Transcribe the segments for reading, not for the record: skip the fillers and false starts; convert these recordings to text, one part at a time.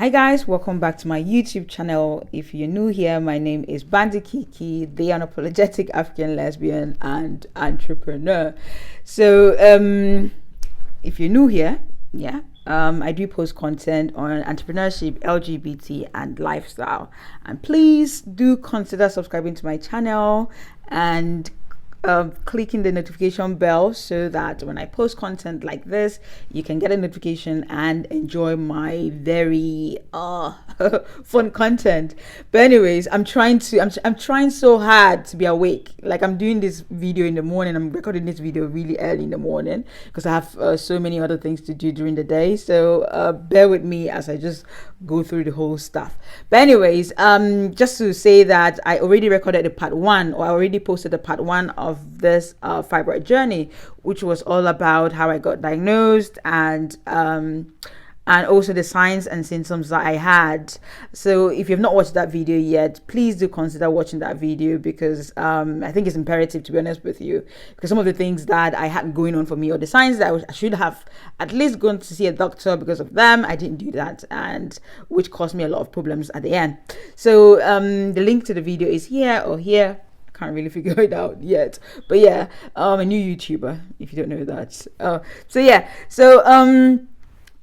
Hi guys, welcome back to my YouTube channel. If you're new here, my name is Bandy Kiki, the unapologetic African lesbian and entrepreneur. So if you're new here, I do post content on entrepreneurship, LGBT and lifestyle, and please do consider subscribing to my channel and clicking the notification bell so that when I post content like this, you can get a notification and enjoy my very fun content. But anyways, I'm trying so hard to be awake. Like, I'm doing this video in the morning. I'm recording this video really early in the morning because I have so many other things to do during the day. So bear with me as I just go through the whole stuff. But anyways, just to say that I already recorded the part 1, or I already posted the part 1 of this fibroid journey, which was all about how I got diagnosed and also the signs and symptoms that I had. So if you've not watched that video yet, please do consider watching that video because I think it's imperative, to be honest with you, because some of the things that I had going on for me, or the signs that I should have at least gone to see a doctor because of them, I didn't do that, and which caused me a lot of problems at the end. So the link to the video is here or here. Can't really figure it out yet, but yeah, a new YouTuber, if you don't know that.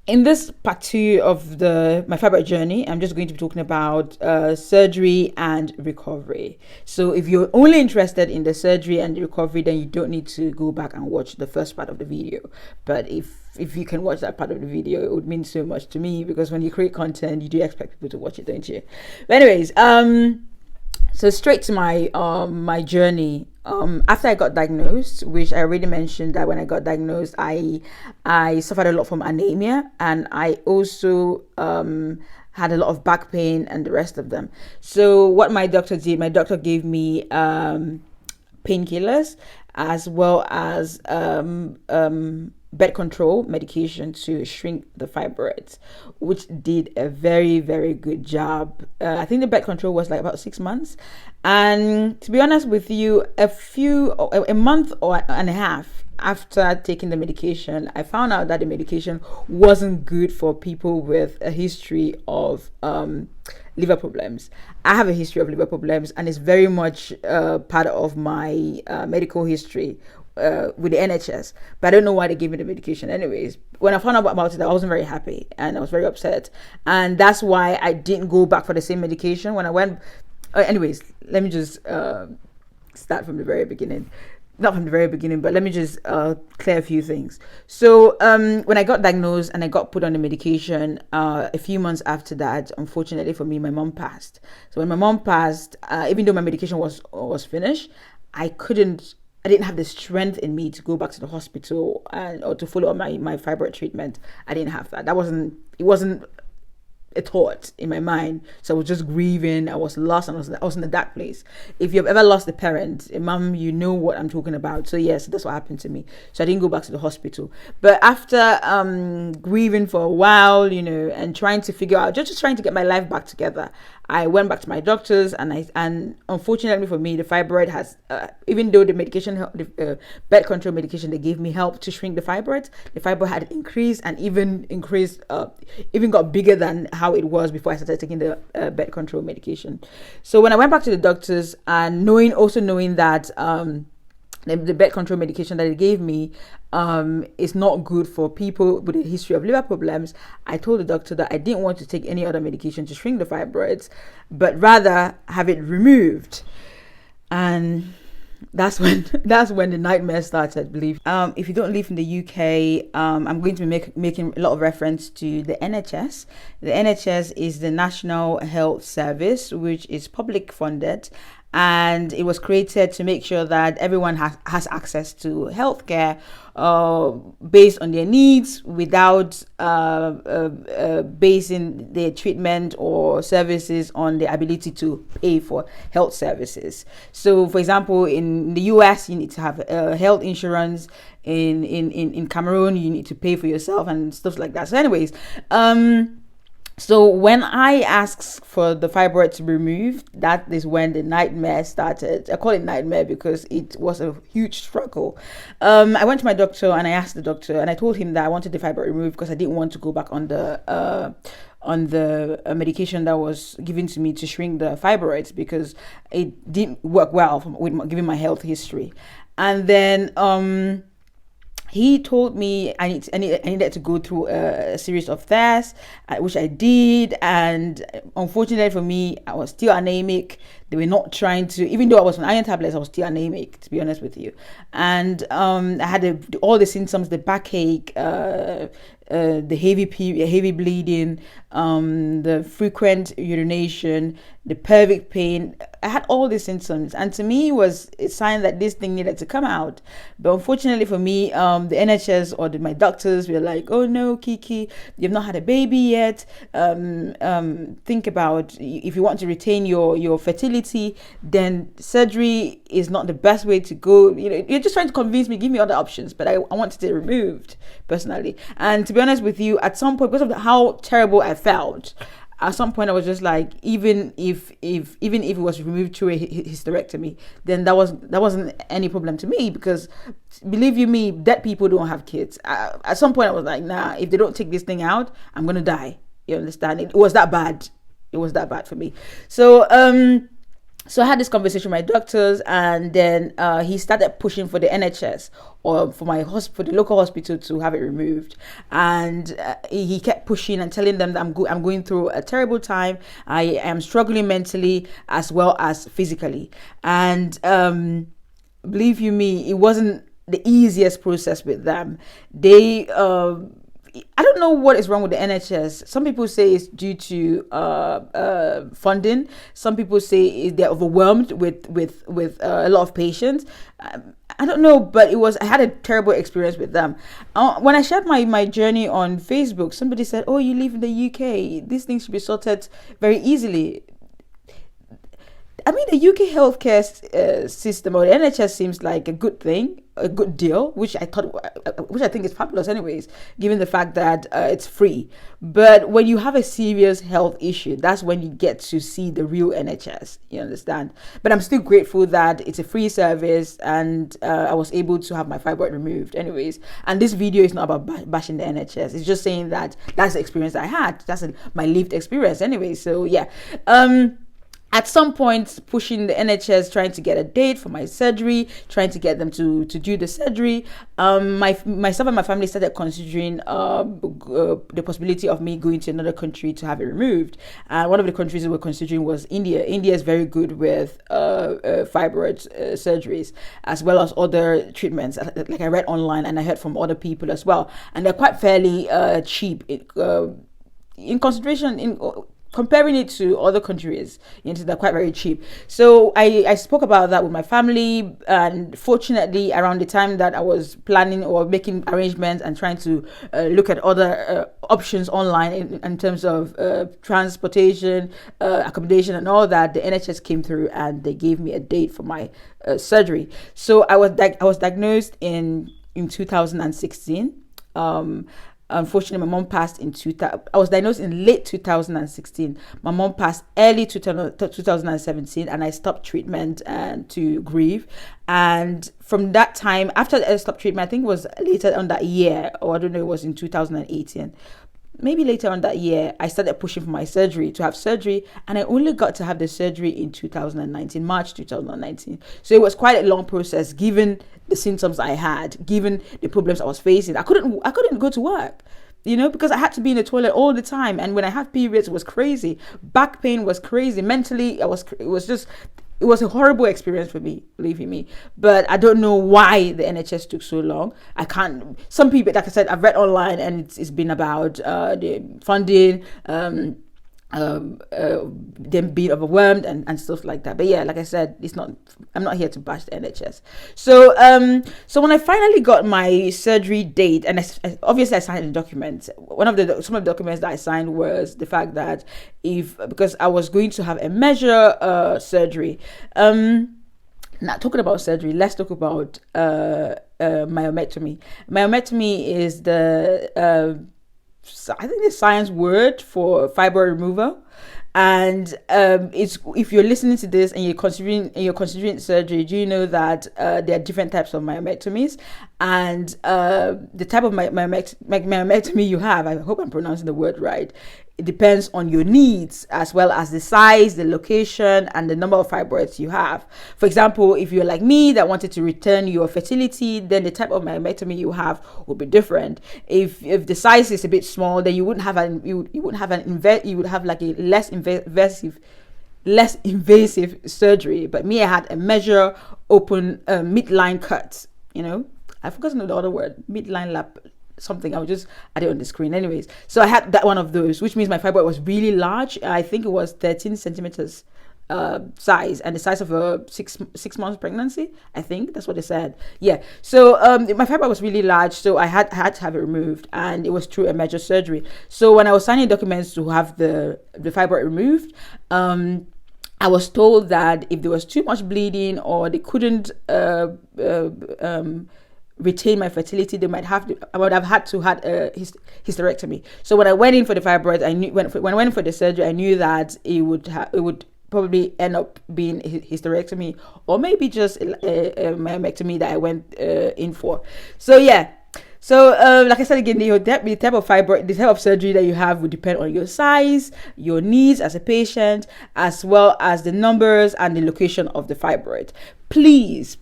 In this part 2 of my fibroid journey, I'm just going to be talking about surgery and recovery. So if you're only interested in the surgery and the recovery, then you don't need to go back and watch the first part of the video. But if you can watch that part of the video, it would mean so much to me, because when you create content, you do expect people to watch it, don't you? But anyways, so straight to my journey. After I got diagnosed, which I already mentioned that when I got diagnosed, I suffered a lot from anemia, and I also had a lot of back pain and the rest of them. So what my doctor did, my doctor gave me painkillers as well as bed control medication to shrink the fibroids, which did a very, very good job. I think the bed control was like about 6 months, and to be honest with you, a month and a half after taking the medication, I found out that the medication wasn't good for people with a history of liver problems. I have a history of liver problems, and it's very much part of my medical history with the NHS, but I don't know why they gave me the medication. Anyways, when I found out about it, I wasn't very happy and I was very upset, and that's why I didn't go back for the same medication when I went. Anyways, let me just start from the very beginning. Not from the very beginning, but let me just clear a few things. So when I got diagnosed and I got put on the medication, a few months after that, unfortunately for me, my mom passed. So when my mom passed, even though my medication was finished, I didn't have the strength in me to go back to the hospital or to follow up my fibroid treatment. I didn't have that. It wasn't a thought in my mind. So I was just grieving. I was lost, and I was in a dark place. If you've ever lost a parent, a mom, you know what I'm talking about. So yes, that's what happened to me. So I didn't go back to the hospital. But after grieving for a while, and trying to figure out, just trying to get my life back together, I went back to my doctors, and unfortunately for me, the fibroid has, even though the medication, the bed control medication they gave me helped to shrink the fibroid had increased, and even got bigger than how it was before I started taking the bed control medication. So when I went back to the doctors, and knowing that the bed control medication that they gave me is not good for people with a history of liver problems, I told the doctor that I didn't want to take any other medication to shrink the fibroids, but rather have it removed. And that's when the nightmare started, believe. If you don't live in the UK, I'm going to be making a lot of reference to the NHS. The NHS is the National Health Service, which is public funded, and it was created to make sure that everyone has access to healthcare based on their needs, without basing their treatment or services on the ability to pay for health services. So, for example, in the US, you need to have health insurance. In Cameroon, you need to pay for yourself and stuff like that. So anyways, So when I asked for the fibroid to be removed, that is when the nightmare started. I call it nightmare because it was a huge struggle. I went to my doctor and I asked the doctor, and I told him that I wanted the fibroid removed because I didn't want to go back on the medication that was given to me to shrink the fibroids, because it didn't work well given my health history. And then he told me I needed to go through a series of tests, which I did. And unfortunately for me, I was still anemic. They were not trying to, even though I was on iron tablets, I was still anemic, to be honest with you. And I had all the symptoms: the backache, the heavy bleeding, the frequent urination, the pelvic pain. I had all these symptoms, and to me, it was a sign that this thing needed to come out. But unfortunately for me, the NHS or my doctors were like, "Oh no, Kiki, you've not had a baby yet. Think about, if you want to retain your fertility, then surgery is not the best way to go. You know, you're just trying to convince me, give me other options." But I wanted it removed personally. And to be honest with you, at some point, because of how terrible I felt, at some point I was just like, even if it was removed through a hysterectomy, then that wasn't any problem to me, because believe you me, dead people don't have kids. At some point I was like, nah, if they don't take this thing out, I'm gonna die. You understand? It was that bad. It was that bad for me. So I had this conversation with my doctors, and then he started pushing for the NHS or for the local hospital to have it removed. And he kept pushing and telling them that I'm going through a terrible time. I am struggling mentally as well as physically. And believe you me, it wasn't the easiest process with them. I don't know what is wrong with the NHS. Some people say it's due to funding. Some people say they're overwhelmed with a lot of patients. I don't know, but I had a terrible experience with them. When I shared my journey on Facebook, somebody said, "Oh, you live in the UK. These things should be sorted very easily." I mean, the UK healthcare system, or the NHS, seems like a good thing, a good deal, which I think is fabulous, anyways, given the fact that it's free. But when you have a serious health issue, that's when you get to see the real NHS. You understand? But I'm still grateful that it's a free service, and I was able to have my fibroid removed, anyways. And this video is not about bashing the NHS. It's just saying that that's the experience I had. That's my lived experience, anyway. So yeah. At some point, pushing the NHS, trying to get a date for my surgery, trying to get them to do the surgery. Myself and my family started considering the possibility of me going to another country to have it removed. And one of the countries we were considering was India. India is very good with fibroid surgeries, as well as other treatments. Like I read online and I heard from other people as well. And they're quite fairly cheap in consideration, comparing it to other countries. They're quite very cheap. So I spoke about that with my family, and fortunately, around the time that I was planning or making arrangements and trying to look at other options online in terms of transportation, accommodation, and all that, the NHS came through and they gave me a date for my surgery. So I was diagnosed in 2016. Unfortunately, my mom passed in 2000. I was diagnosed in late 2016. My mom passed early 2017, and I stopped treatment to grieve. And from that time, after I stopped treatment, I think it was later on that year, or I don't know, it was in 2018. Maybe later on that year, I started pushing for my surgery, to have surgery, and I only got to have the surgery in 2019, March 2019. So it was quite a long process, given the symptoms I had, given the problems I was facing. I couldn't go to work, because I had to be in the toilet all the time. And when I had periods, it was crazy. Back pain was crazy. Mentally, it was a horrible experience for me, believe me. But I don't know why the NHS took so long. Some people, like I said, I've read online, and it's been about the funding, them being overwhelmed and stuff like that. But yeah, like I said, I'm not here to bash the NHS. So when I finally got my surgery date, and obviously I signed a document. Some of the documents that I signed was the fact that because I was going to have a major surgery. Now, talking about surgery, let's talk about myomectomy. Myomectomy is the I think the science word for fibroid removal. And it's, if you're listening to this and you're considering surgery, do you know that there are different types of myomectomies, and the type of myomectomy you have, I hope I'm pronouncing the word right, it depends on your needs, as well as the size, the location, and the number of fibroids you have. For example, if you're like me that wanted to return your fertility, then the type of myomectomy you have will be different. If the size is a bit small, then you would have like a less invasive surgery. But me, I had a measure open midline cut. I forgot the other word, midline lap something. I would just add it on the screen. Anyways, so I had that one of those, which means my fibroid was really large. I think it was 13 centimeters size, and the size of a six months pregnancy. I think that's what they said. Yeah. So my fibroid was really large, so I had to have it removed, and it was through a major surgery. So when I was signing documents to have the fibroid removed, I was told that if there was too much bleeding or they couldn't retain my fertility, I would have had to had a hysterectomy. So when I went in for the fibroids, I knew when I went in for the surgery, I knew that it would probably end up being a hysterectomy, or maybe just a myomectomy that I went in for. So yeah. So, like I said again, the type of fibroid, the type of surgery that you have would depend on your size, your needs as a patient, as well as the numbers and the location of the fibroid. Please,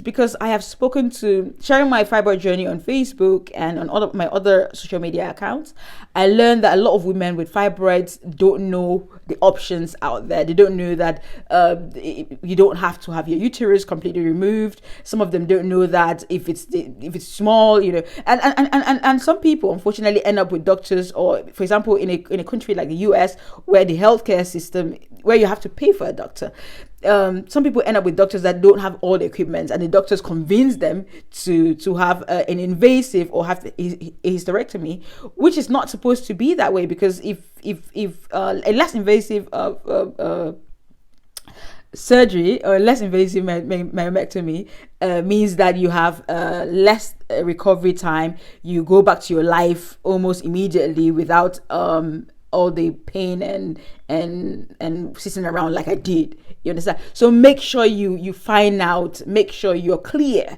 because I have spoken to, sharing my fibroid journey on Facebook and on all of my other social media accounts, I learned that a lot of women with fibroids don't know the options out there. They don't know that you don't have to have your uterus completely removed. Some of them don't know that if it's small, and some people unfortunately end up with doctors, or for example in a country like the US, where the healthcare system, where you have to pay for a doctor. Some people end up with doctors that don't have all the equipment, and the doctors convince them to have an invasive or have a hysterectomy, which is not supposed to be that way, because if a less invasive surgery or less invasive myomectomy means that you have less recovery time, you go back to your life almost immediately without all the pain and sitting around like I did. You understand? So make sure you find out, make sure you're clear,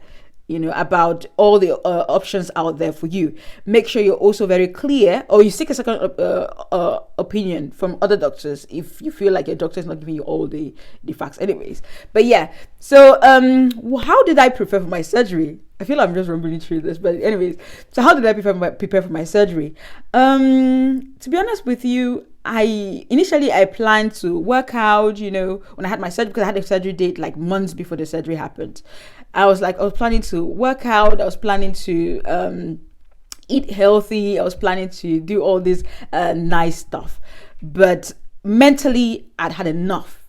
about all the options out there for you. Make sure you're also very clear, or you seek a second opinion from other doctors if you feel like your doctor is not giving you all the facts. Anyways, but yeah. So how did I prepare for my surgery? I feel I'm just rambling through this, but anyways. So how did I prepare for my surgery? To be honest with you, I planned to work out, when I had my surgery, because I had a surgery date like months before the surgery happened. I was planning to work out. I was planning to eat healthy. I was planning to do all this nice stuff. But mentally, I'd had enough.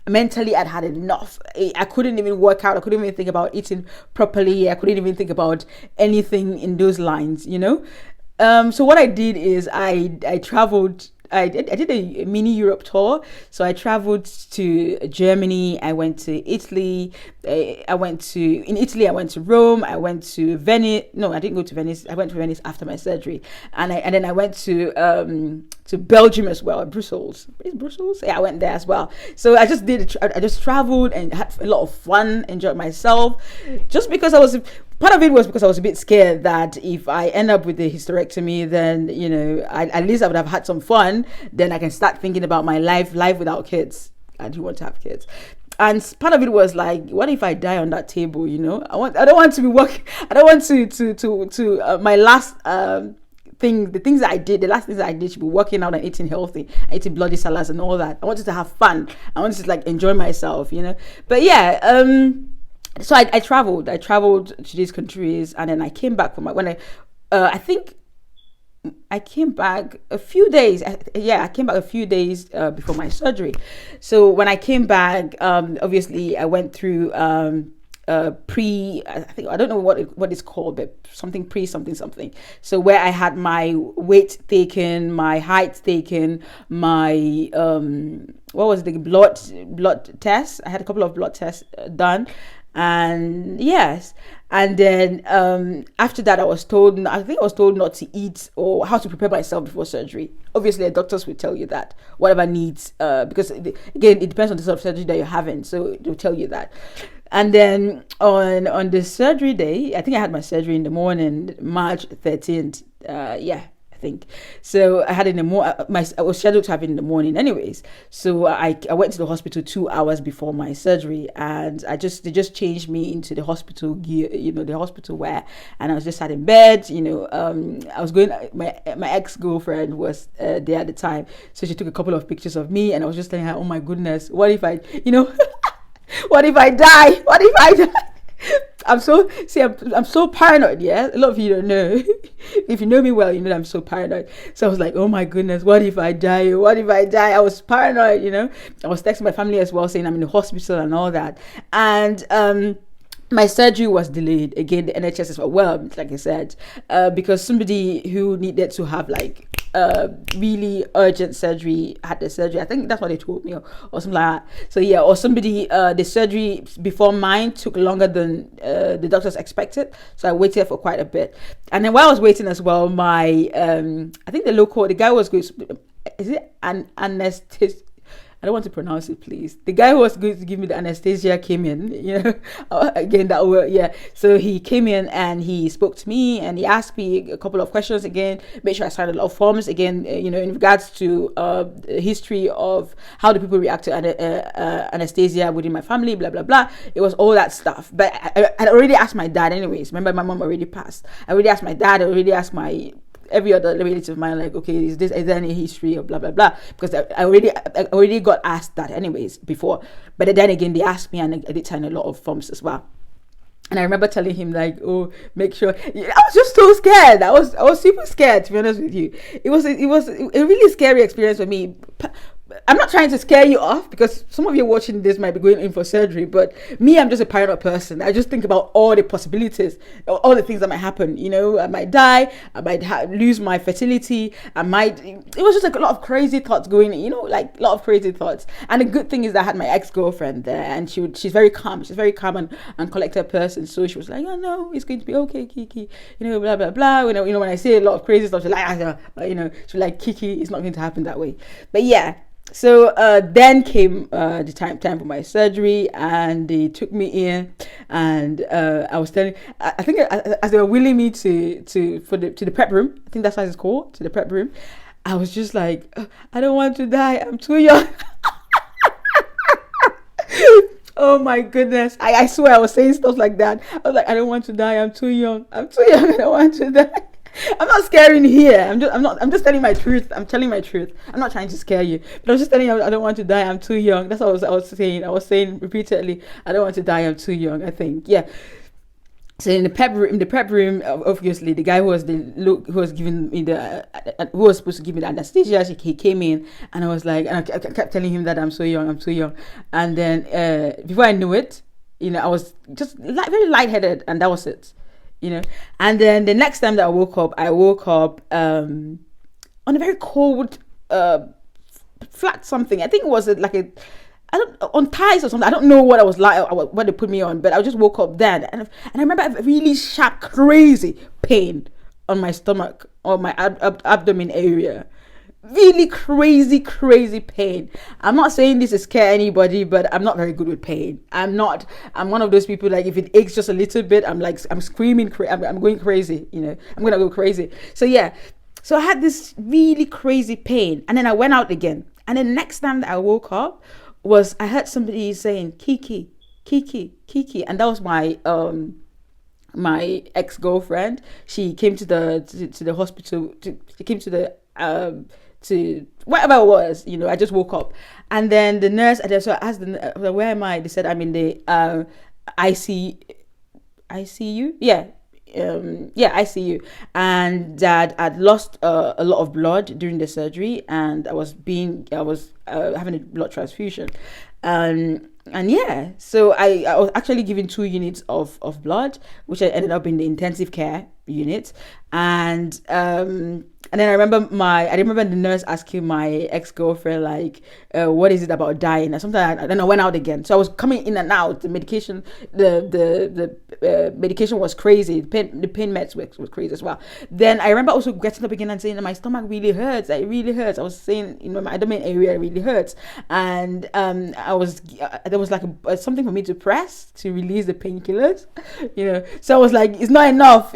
I couldn't even work out. I couldn't even think about eating properly. I couldn't even think about anything in those lines, So what I did is I traveled. I did a mini Europe tour. So I traveled to Germany. I went to Italy. In Italy, I went to Rome. I went to Venice. No, I didn't go to Venice. I went to Venice after my surgery, and then I went to Belgium as well, Brussels. Is Brussels? Yeah, I went there as well. So I just traveled and had a lot of fun, enjoyed myself, just because part of it was because I was a bit scared that if I end up with a hysterectomy, then, at least I would have had some fun. Then I can start thinking about my life without kids. I do want to have kids. And part of it was like, what if I die on that table? I don't want to be working. I don't want to my last the last things that I did should be working out and eating healthy, eating bloody salads and all that. I wanted to have fun. I wanted to enjoy myself, But yeah, so I traveled to these countries, and then I came back I think I came back a few days. I came back a few days before my surgery. So when I came back, obviously I went through I think, I don't know what it's called, but something something. So where I had my weight taken, my height taken, my what was the blood test? I had a couple of blood tests done. And yes, and then after that, I think I was told not to eat or how to prepare myself before surgery. Obviously, the doctors will tell you that whatever needs, because again, it depends on the sort of surgery that you're having, so they'll tell you that. And then on the surgery day, I think I had my surgery in the morning, March 13th. Yeah, I think. So I had in the I was scheduled to have it in the morning anyways. So I went to the hospital 2 hours before my surgery, and they just changed me into the hospital gear, the hospital wear, and I was just sat in bed, I was going, my ex-girlfriend was there at the time. So she took a couple of pictures of me, and I was just telling her, oh my goodness, what if I, what if I die? What if I die? I'm so paranoid. Yeah, a lot of you don't know. If you know me well, you know that I'm so paranoid. So I was like, oh my goodness, what if I die? What if I die? I was paranoid. I was texting my family as well, saying I'm in the hospital and all that. And my surgery was delayed. Again, the NHS is overwhelmed, like I said, because somebody who needed to have really urgent surgery had the surgery. I think that's what they told me, or something like that. So yeah, or somebody, the surgery before mine took longer than the doctors expected. So I waited for quite a bit. And then while I was waiting as well, my I think the guy was good. Is it an anesthesia? I don't want to pronounce it, please. The guy who was going to give me the anesthesia came in, again, that word, yeah. So he came in and he spoke to me and he asked me a couple of questions again, make sure I signed a lot of forms again, in regards to the history of how the people react to anesthesia within my family, blah, blah, blah. It was all that stuff. But I already asked my dad anyways. Remember, my mom already passed. I already asked my dad, I already asked every other relative of mine, like, okay, is there any history of blah blah blah, because I already got asked that anyways before. But then again, they asked me, and I did sign a lot of forms as well. And I remember telling him, like, oh, make sure. I was just so scared. I was super scared, to be honest with you. It was a really scary experience for me. I'm not trying to scare you off, because some of you watching this might be going in for surgery, but me, I'm just a paranoid person. I just think about all the possibilities, all the things that might happen. I might die, I might lose my fertility, it was just like a lot of crazy thoughts going, like a lot of crazy thoughts. And the good thing is that I had my ex-girlfriend there, and she's very calm. She's a very calm and collected person. So she was like, oh no, it's going to be okay, Kiki, blah blah blah. When I say a lot of crazy stuff, she's like, she's like, Kiki, it's not going to happen that way. But yeah. So then came the time for my surgery, and they took me in, and I was telling, I think as they were wheeling me to the prep room, I think that's how it's called, to the prep room, I was just like, I don't want to die, I'm too young. Oh my goodness, I swear I was saying stuff like that. I was like, I don't want to die, I'm too young, I don't want to die. I'm not scaring here. I'm just telling my truth. I'm telling my truth. I'm not trying to scare you, but I was just telling you I don't want to die. I'm too young. That's what I was saying. I was saying repeatedly, I don't want to die. I'm too young. I think, yeah. So in the prep room, obviously the guy who was giving me who was supposed to give me the anesthesia, he came in, and I was like, and I kept telling him that I'm so young, and then before I knew it, I was just very lightheaded, and that was it. And then the next time that I woke up on a very cold flat something. I think it was on ties or something. I don't know what I was like, what they put me on, but I just woke up then, and I remember a really sharp, crazy pain on my stomach or my abdomen area. Really crazy pain. I'm not saying this to scare anybody, but I'm not very good with pain. I'm one of those people, like, if it aches just a little bit, I'm screaming, I'm going crazy, I'm gonna go crazy. So yeah, so I had this really crazy pain, and then I went out again, and then the next time that I woke up I heard somebody saying Kiki, and that was my ex-girlfriend. She came to the hospital. She came to the to whatever it was, I just woke up, and then the nurse, so I asked where am I? They said I'm in the ICU, ICU, and that I'd lost a lot of blood during the surgery, and I was having a blood transfusion, And yeah, so I was actually given 2 units of blood, which I ended up in the intensive care unit. And then I remember the nurse asking my ex-girlfriend, like, what is it about dying or something. And then I went out again, so I was coming in and out. The medication, the medication was crazy. The pain meds was crazy as well. Then I remember also getting up again and saying that my stomach really hurts. It really hurts. I was saying, my abdomen area really hurts. And there was like something for me to press to release the painkillers, so I was like, it's not enough,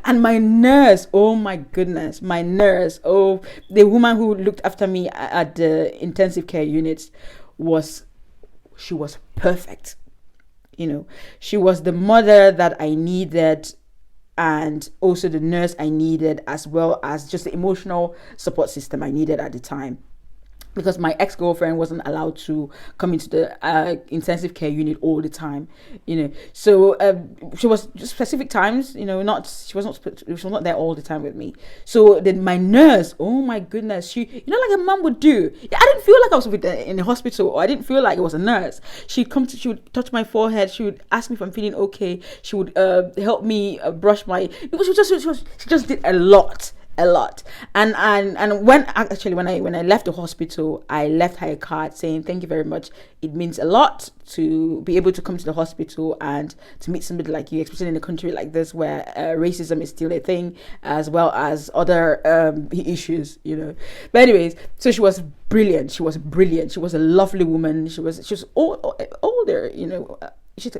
and my nurse, oh my goodness, the woman who looked after me at the intensive care unit she was perfect. She was the mother that I needed, and also the nurse I needed, as well as just the emotional support system I needed at the time, because my ex-girlfriend wasn't allowed to come into the intensive care unit all the time, so she was just specific times, she was not there all the time with me. So then my nurse, oh my goodness, she, like a mom would do. I didn't feel like I was in the hospital, or I didn't feel like it was a nurse. She would touch my forehead, she would ask me if I'm feeling okay, she would help me brush my, because she just did a lot. And when I left the hospital, I left her a card saying, thank you very much, it means a lot to be able to come to the hospital and to meet somebody like you, especially in a country like this where racism is still a thing, as well as other issues, but anyways, so she was brilliant. She was a lovely woman. She was older, she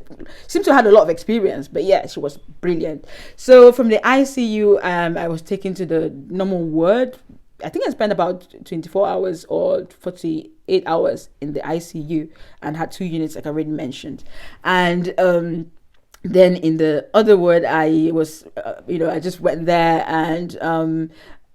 seemed to have had a lot of experience, but yeah, she was brilliant. So from the ICU, I was taken to the normal ward. I think I spent about 24 hours or 48 hours in the ICU and had 2 units, like I already mentioned. And then in the other ward, I was, I just went there, and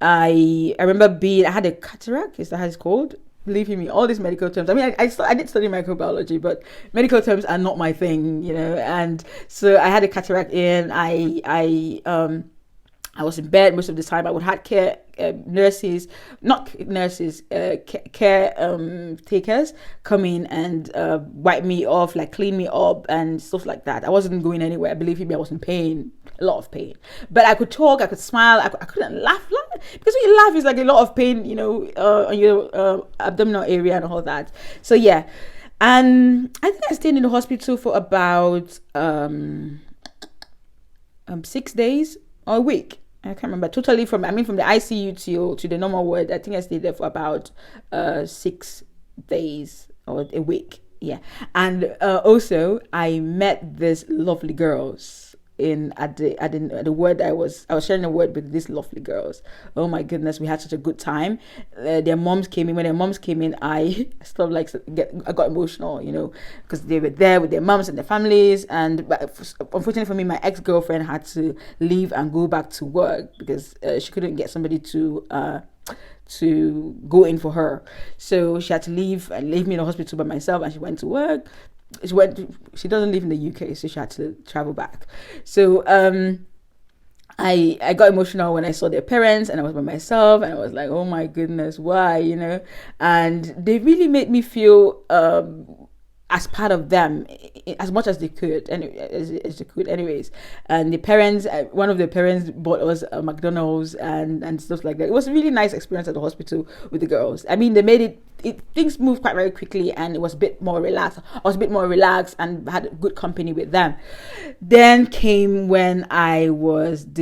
I remember I had a cataract. Is that how it's called? Believe me, all these medical terms. I mean, I did study microbiology, but medical terms are not my thing, And so I had a cataract in. I was in bed most of the time. I would have care nurses, not nurses, care takers come in and wipe me off, like clean me up and stuff like that. I wasn't going anywhere. Believe me, I was in pain, a lot of pain. But I could talk, I could smile, I couldn't laugh, because when you laugh, it's like a lot of pain, on your abdominal area and all that. So yeah, and I think I stayed in the hospital for about 6 days or a week. I can't remember totally from the ICU to the normal ward. I think I stayed there for about 6 days or a week. Yeah. And also I met these lovely girls at the word. I was sharing a word with these lovely girls. Oh my goodness, we had such a good time. Their moms came in. When their moms came in, I got emotional, because they were there with their moms and their families. And unfortunately for me, my ex-girlfriend had to leave and go back to work because she couldn't get somebody to go in for her. So she had to leave me in the hospital by myself, and she went to work. She doesn't live in the UK, so she had to travel back. So I got emotional when I saw their parents, and I was by myself, and I was like, oh my goodness, why, and they really made me feel as part of them as much as they could, and as they could anyways. And the parents, one of the parents bought us a McDonald's and stuff like that. It was a really nice experience at the hospital with the girls. I mean, they made it things moved quite very quickly, and it was a bit more relaxed. I was a bit more relaxed and had good company with them. Then came when I got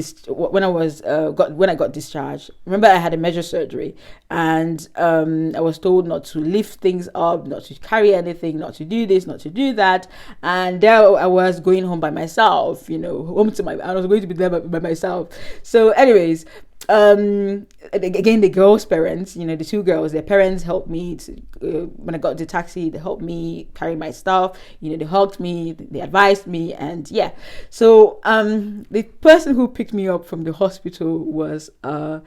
discharged. Remember, I had a major surgery, and I was told not to lift things up, not to carry anything, not to do this, not to do that. And there I was going home by myself, I was going to be there by myself. So anyways, again, the girls' parents, the 2 girls, their parents helped me when I got the taxi. They helped me carry my stuff. They hugged me, they advised me, and yeah. So the person who picked me up from the hospital was a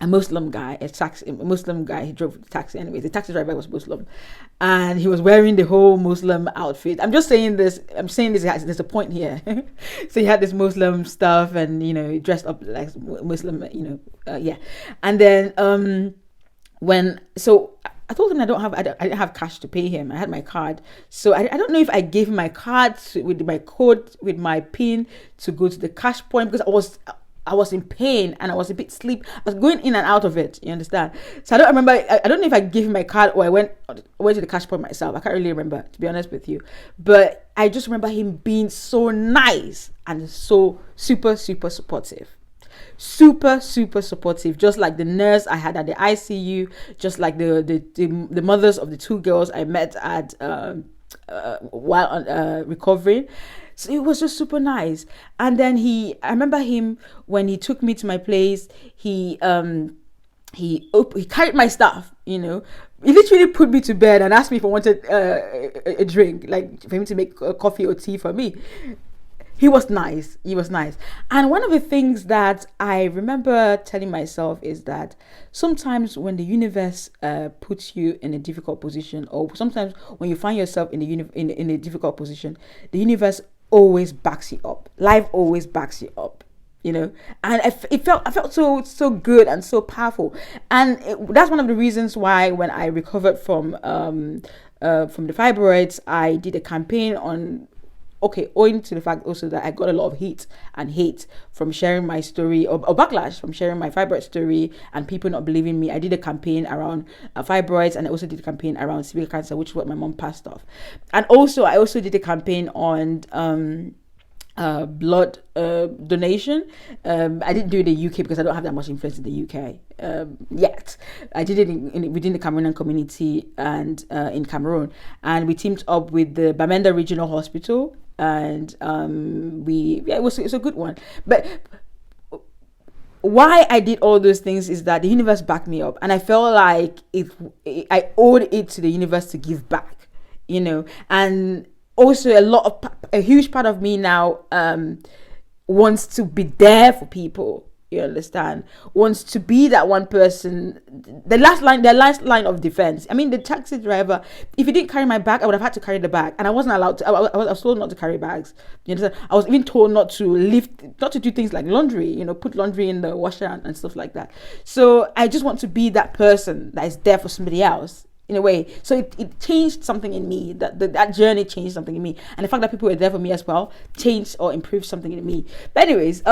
Muslim guy, a Muslim guy. He drove the taxi anyways. The taxi driver was Muslim, and he was wearing the whole Muslim outfit. I'm saying this, there's a point here. So he had this Muslim stuff, and he dressed up like Muslim, yeah. And then I told him I didn't have cash to pay him. I had my card. So I don't know if I gave him my card with my code, with my PIN to go to the cash point, because I was in pain and I was a bit sleep. I was going in and out of it. You understand? So I don't remember. I don't know if I gave him my card or I went to the cash point myself. I can't really remember, to be honest with you. But I just remember him being so nice and so super, super supportive. Super, super supportive. Just like the nurse I had at the ICU, just like the mothers of the two girls I met at while recovering. So it was just super nice. And then I remember him when he took me to my place. He carried my stuff. You know, he literally put me to bed and asked me if I wanted a drink, like for him to make coffee or tea for me. He was nice. And one of the things that I remember telling myself is that sometimes when the universe puts you in a difficult position, or sometimes when you find yourself in a difficult position, the universe always backs you up. Life always backs you up. You know, and I felt so good and so powerful, and that's one of the reasons why when I recovered from the fibroids, I did a campaign on. Okay, owing to the fact also that I got a lot of heat and hate from sharing my story, or backlash from sharing my fibroid story and people not believing me. I did a campaign around fibroids, and I also did a campaign around cervical cancer, which is what my mom passed off. And also, I also did a campaign on blood donation. I didn't do it in the UK because I don't have that much influence in the UK yet. I did it within the Cameroonian community and in Cameroon, and we teamed up with the Bamenda Regional Hospital, and it was a good one. But why I did all those things is that the universe backed me up, and I felt like I owed it to the universe to give back, you know. And also a huge part of me now wants to be there for people. You understand? Wants to be that one person, their last line of defense. I mean, the taxi driver, if he didn't carry my bag, I would have had to carry the bag, and I wasn't allowed to. I was told not to carry bags. You understand? I was even told not to do things like laundry. You know, put laundry in the washer and stuff like that. So I just want to be that person that is there for somebody else, in a way. So it changed something in me. That journey changed something in me, and the fact that people were there for me as well changed or improved something in me. But anyways,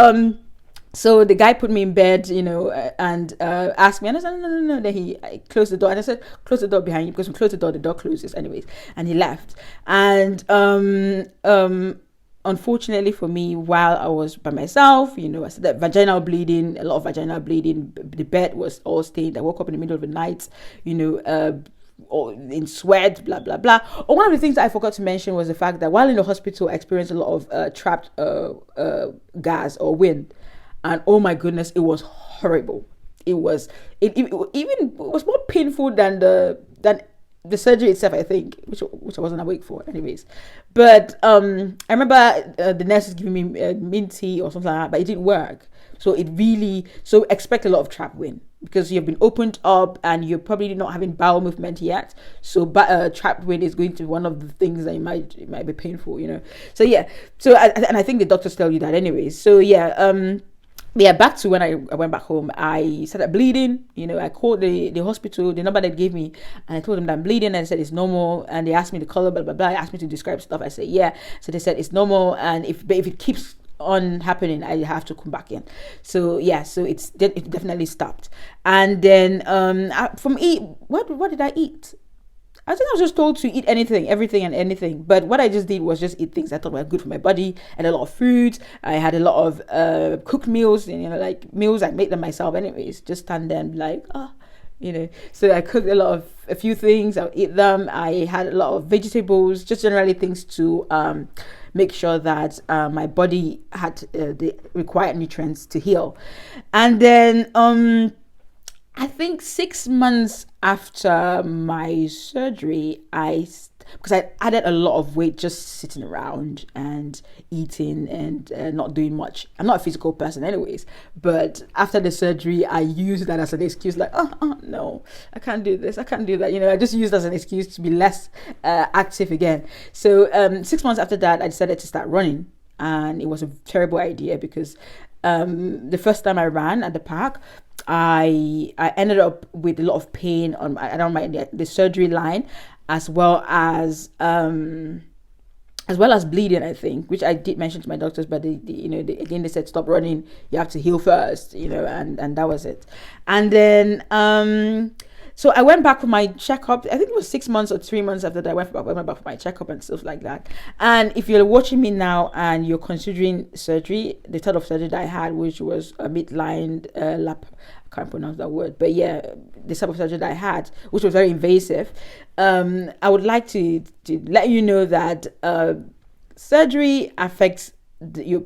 so the guy put me in bed, you know, and asked me, and I said no. Then I closed the door, and I said, close the door behind you, because when you close the door closes anyways. And he left. And unfortunately for me, while I was by myself, you know, I said that a lot of vaginal bleeding. The bed was all stained. I woke up in the middle of the night, you know, or in sweat, blah blah blah. Or one of the things that I forgot to mention was the fact that while in the hospital, I experienced a lot of trapped gas or wind, and oh my goodness, it was horrible. It was more painful than the surgery itself, I think, which I wasn't awake for, anyways. But I remember the nurses giving me mint tea or something like that, but it didn't work. So expect a lot of trapped wind, because you have been opened up and you're probably not having bowel movement yet. So trapped wind is going to be one of the things that it might be painful, you know. So yeah. So I think the doctors tell you that anyways. So yeah. Yeah, back to when I went back home, I started bleeding. You know, I called the hospital, the number they gave me, and I told them that I'm bleeding, and I said it's normal. And they asked me the color, blah blah blah. They asked me to describe stuff. I said yeah. So they said it's normal, and if it keeps on happening, I have to come back in. So yeah, so it definitely stopped. And then what did I eat? I think I was just told to eat anything, everything and anything. But what I just did was just eat things I thought were good for my body. I had a lot of fruits. I had a lot of cooked meals, you know, like meals I made them myself anyways. Just stand there and be like, you know. So I cooked a few things. I would eat them. I had a lot of vegetables, just generally things to make sure that my body had the required nutrients to heal. And then I think 6 months after my surgery, because I added a lot of weight just sitting around and eating and not doing much. I'm not a physical person anyways, but after the surgery, I used that as an excuse, like, no, I can't do this, I can't do that. You know, I just used it as an excuse to be less active again. So 6 months after that, I decided to start running. And it was a terrible idea because the first time I ran at the park, I ended up with a lot of pain on the surgery line, as well as bleeding, I think, which I did mention to my doctors, but again they said stop running, you have to heal first, and that was it. And then so I went back for my checkup. I think it was 6 months or 3 months after that I went back for my checkup and stuff like that. And if you're watching me now and you're considering surgery, the type of surgery that I had, which was a midline lap, I can't pronounce that word, but yeah, the type of surgery that I had, which was very invasive, I would like to let you know that surgery affects your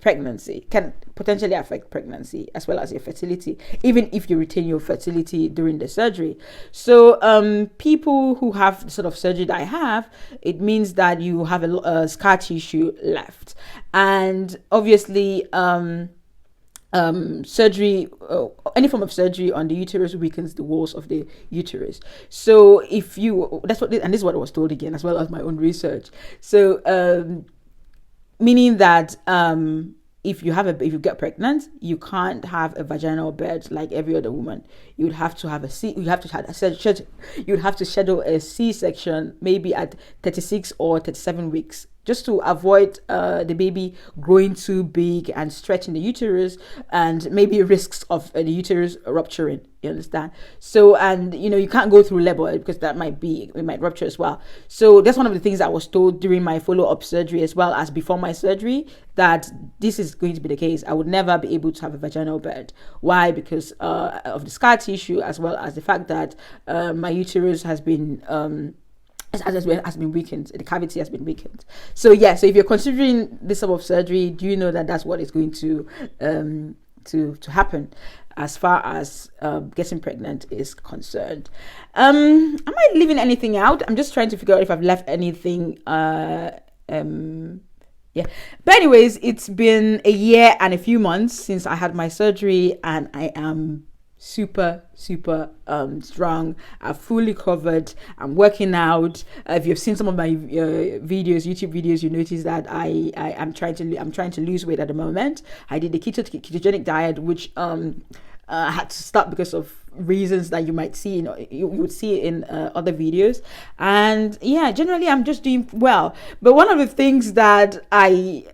pregnancy, can potentially affect pregnancy as well as your fertility, even if you retain your fertility during the surgery. So people who have the sort of surgery that I have, it means that you have a scar tissue left, and obviously surgery, any form of surgery on the uterus weakens the walls of the uterus. So if you, and this is what I was told again, as well as my own research. So meaning that if you get pregnant, you can't have a vaginal birth like every other woman. You would have to have you would have to schedule a C-section maybe at 36 or 37 weeks, just to avoid the baby growing too big and stretching the uterus, and maybe risks of the uterus rupturing. You understand? So, and you can't go through labor because it might rupture as well. So that's one of the things I was told during my follow-up surgery, as well as before my surgery, that this is going to be the case. I would never be able to have a vaginal birth. Why? Because of the scar tissue, as well as the fact that my uterus has been has been weakened. The cavity has been weakened. So so if you're considering this type of surgery, do you know that that's what is going to happen as far as getting pregnant is concerned? Am I leaving anything out? I'm just trying to figure out if I've left anything. But anyways, it's been a year and a few months since I had my surgery, and I am super strong. I've fully covered. I'm working out. If you've seen some of my YouTube videos, you notice that I'm trying to lose weight at the moment. I did the ketogenic diet, which I had to stop because of reasons that you might see, you would see in other videos. And yeah, generally I'm just doing well. But one of the things that I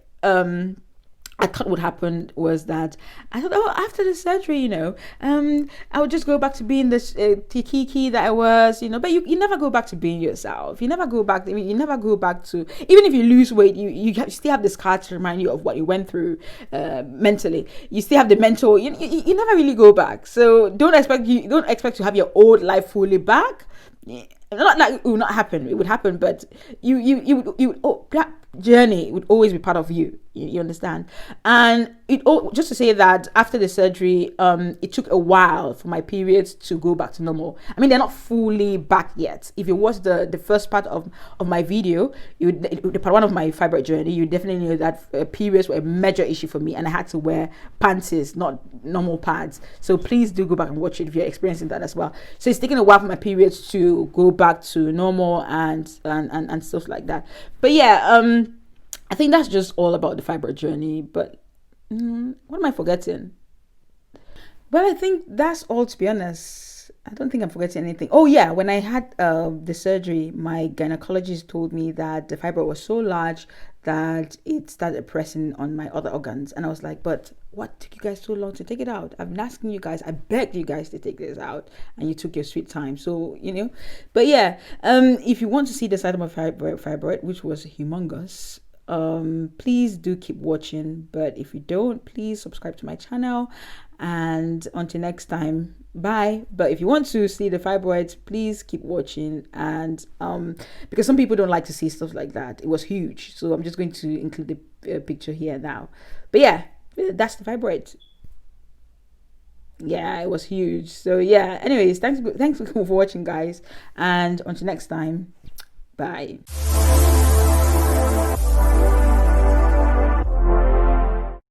thought would happen was that I thought, after the surgery, I would just go back to being this Kiki that I was, but you never go back to being yourself. You never go back to, even if you lose weight, you still have this scar to remind you of what you went through mentally. You still have the mental, you never really go back. So don't expect to have your old life fully back. Not like it will not happen. It would happen, but that journey would always be part of you. You understand? And just to say that after the surgery, it took a while for my periods to go back to normal. I mean, they're not fully back yet. If you watch the first part of my video, the part one of my fibroid journey, you definitely know that periods were a major issue for me, and I had to wear panties, not normal pads. So please do go back and watch it if you're experiencing that as well. So it's taking a while for my periods to go back to normal and stuff like that. But yeah, I think that's just all about the fibroid journey. But what am I forgetting? Well, I think that's all, to be honest. I don't think I'm forgetting anything. Oh yeah, when I had the surgery, my gynecologist told me that the fibroid was so large that it started pressing on my other organs. And I was like, but what took you guys so long to take it out? I've been asking you guys, I begged you guys to take this out, and you took your sweet time. So, but yeah, if you want to see the side of my fibroid, which was humongous, please do keep watching. But if you don't, please subscribe to my channel, and until next time, bye. But if you want to see the fibroids, please keep watching. And because some people don't like to see stuff like that, it was huge, so I'm just going to include the picture here now. But yeah, that's the fibroid. Yeah, it was huge. So yeah, anyways, thanks for watching, guys, and until next time, bye.